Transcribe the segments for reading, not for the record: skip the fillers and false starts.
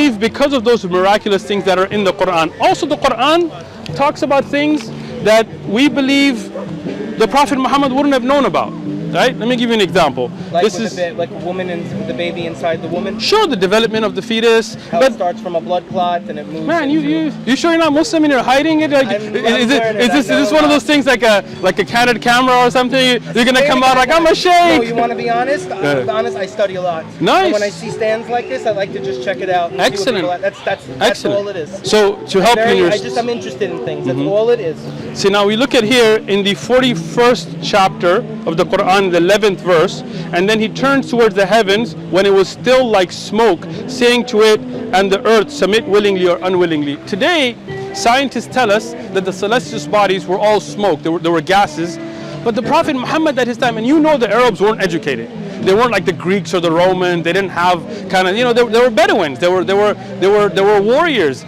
believe because of those miraculous things that are in the Quran. Also, the Quran talks about things that we believe the Prophet Muhammad wouldn't have known about. Right? Let me give you an example. Like this is like a woman and the baby inside the woman. Sure, the development of the fetus. How it starts from a blood clot and it moves. Man, you sure you're not Muslim and you're hiding it? Like, is this one of those things like a candid camera or something? You're gonna come out like I'm a sheikh. No, you want to be honest? I'll be honest. I study a lot. Nice. And when I see stands like this, I like to just check it out. And Excellent. See what that's all it is. So to help you, I'm interested in things. That's all it is. See, now we look at here in the 41st chapter of the Quran, the 11th verse, and then he turns towards the heavens when it was still like smoke, saying to it and the earth, submit willingly or unwillingly. Today, scientists tell us that the celestial bodies were all smoke, there were gases, but the Prophet Muhammad at his time, and you know the Arabs weren't educated. They weren't like the Greeks or the Romans. They didn't have kind of, they were Bedouins. They were warriors.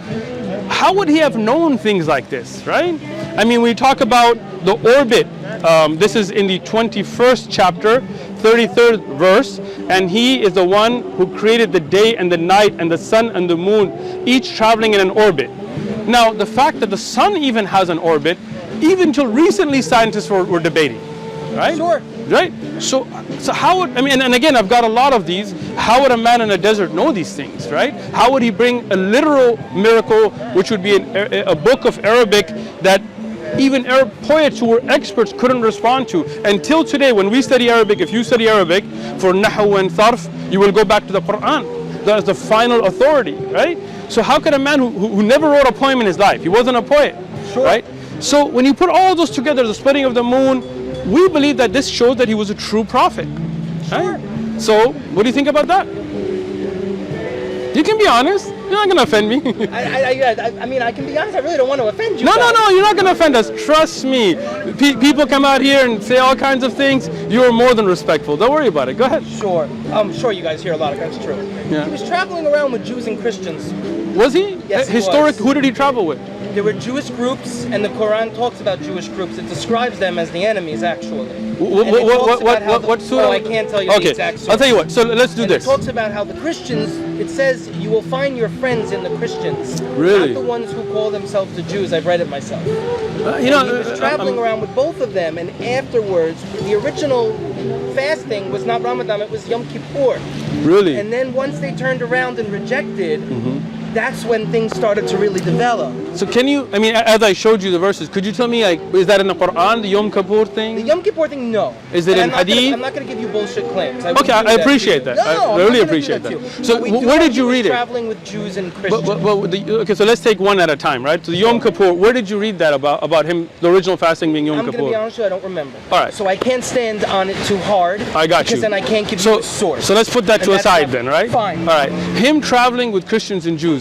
How would he have known things like this, right? I mean, we talk about the orbit. This is in the 21st chapter, 33rd verse, and he is the one who created the day and the night and the sun and the moon, each traveling in an orbit. Now, the fact that the sun even has an orbit, even till recently scientists were debating, right? Sure. Right? So how would, I mean, and again, I've got a lot of these. How would a man in a desert know these things, right? How would he bring a literal miracle, which would be a book of Arabic that even Arab poets who were experts couldn't respond to? Until today, when we study Arabic, if you study Arabic for Nahu and Sarf, you will go back to the Quran. That is the final authority, right? So how could a man who never wrote a poem in his life, he wasn't a poet, sure, right? So when you put all those together, the splitting of the moon, we believe that this shows that he was a true prophet. Sure. Right? So what do you think about that? You can be honest. You're not going to offend me. I mean, I can be honest. I really don't want to offend you. No, you're not going to offend us. Trust me. People come out here and say all kinds of things. You're more than respectful. Don't worry about it. Go ahead. Sure. I'm sure you guys hear a lot of that's true. Yeah. He was traveling around with Jews and Christians. Was he? Yes, he Historic, was. Who did he travel with? There were Jewish groups, and the Quran talks about Jewish groups. It describes them as the enemies, actually. What surah? Oh, I can't tell you the exact surah. I'll tell you what. So let's do this. It talks about how the Christians, it says, you will find your friends in the Christians. Really? Not the ones who call themselves the Jews. I've read it myself. He was traveling around with both of them, and afterwards, the original fasting was not Ramadan, it was Yom Kippur. Really? And then once they turned around and rejected, that's when things started to really develop. So can you, I mean, as I showed you the verses, could you tell me, like, is that in the Quran, the Yom Kippur thing? The Yom Kippur thing, no. Is it in Hadith? I'm not going to give you bullshit claims. Okay, I appreciate that. No, I really appreciate that. So where did you read it? Traveling with Jews and Christians. Okay, so let's take one at a time, right? So the Yom Kippur, where did you read that about him, the original fasting being Yom Kippur? I'm going to be honest with you, I don't remember. All right. So I can't stand on it too hard. I got you. Because then I can't give you a source. So let's put that to aside then, right? Fine. All right. Him traveling with Christians and Jews.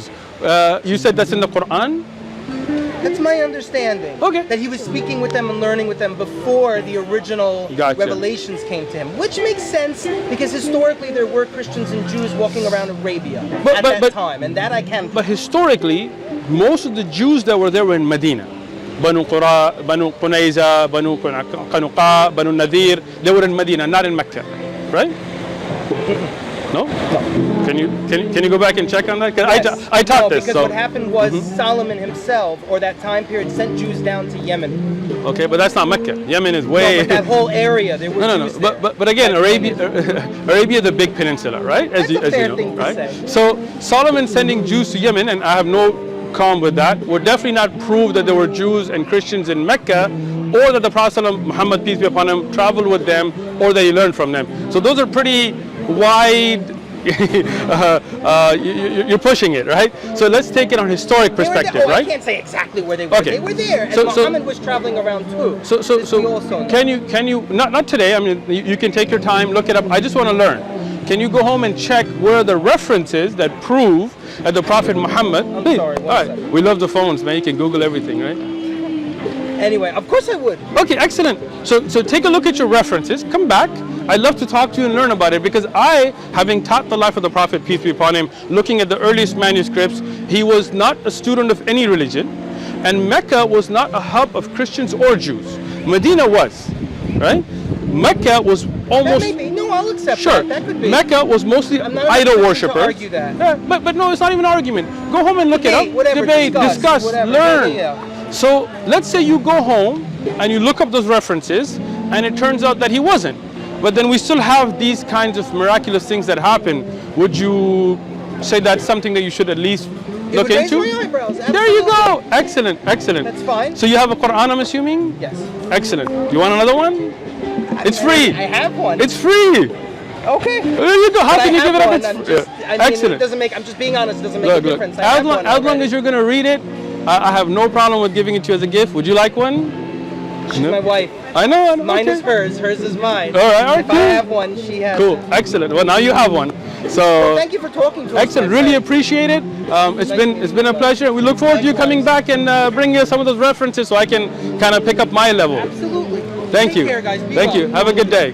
You said that's in the Quran? That's my understanding. Okay. That he was speaking with them and learning with them before the original revelations came to him. Which makes sense because historically there were Christians and Jews walking around Arabia at that time. And that I can. But historically, most of the Jews that were there were in Medina. Banu Qura, Banu Qunayza, Banu Qanuqa, Banu Nadir. They were in Medina, not in Mecca. Right? No? No. Can you go back and check on that? Yes. I taught this. Because what happened was Solomon himself, or that time period, sent Jews down to Yemen. Okay, but that's not Mecca. Yemen is way. No, but that whole area, there were Jews there. But again, Arabia, the big peninsula, right? That's a fair you know, thing to right? say. So Solomon sending Jews to Yemen, and I have no qualm with that, would definitely not prove that there were Jews and Christians in Mecca, or that the Prophet Muhammad, peace be upon him, traveled with them, or that he learned from them. So those are pretty wide. You're pushing it, right? So let's take it on historic perspective, right? I can't say exactly where they were. Okay. They were there, and Muhammad was traveling around too. So can you not today? I mean, you can take your time, look it up. I just want to learn. Can you go home and check where the references that prove that the Prophet Muhammad? I'm sorry. All right, we love the phones, man. You can Google everything, right? Anyway, of course I would. Okay, excellent. So take a look at your references. Come back. I'd love to talk to you and learn about it because I, having taught the life of the Prophet, peace be upon him, looking at the earliest manuscripts, he was not a student of any religion, and Mecca was not a hub of Christians or Jews. Medina was, right? Mecca was almost. No, No, I'll accept Sure. that. That could be. Mecca was mostly I'm not idol to worshippers. argue that. Yeah, but no, it's not even an argument. Go home and look it Debate, up. whatever, Debate, discuss, whatever. learn. Yeah. So let's say you go home and you look up those references, and it turns out that he wasn't. But then we still have these kinds of miraculous things that happen. Would you say that's something that you should at least look into? Raise my eyebrows. There you go. Excellent, excellent. That's fine. So you have a Quran, I'm assuming? Yes. Excellent. Do you want another one? It's free. I have one. It's free. Okay. There you go. How But can you give it up? I mean, Excellent. It doesn't make. I'm just being honest. It doesn't make Look, a look. difference. As long as you're gonna read it, I have no problem with giving it to you as a gift. Would you like one? She's my wife. I know. Mine okay. is hers. Hers is mine. All right. If I have one, she has. Cool. it. Excellent. Well, now you have one. So. Well, thank you for talking to us. Excellent. my Really friend. appreciate it. It's been a pleasure. We look forward to you coming back and bring you some of those references so I can kind of pick up my level. Absolutely. Thank Take you. care, guys. Be Thank well. you. Have a good day.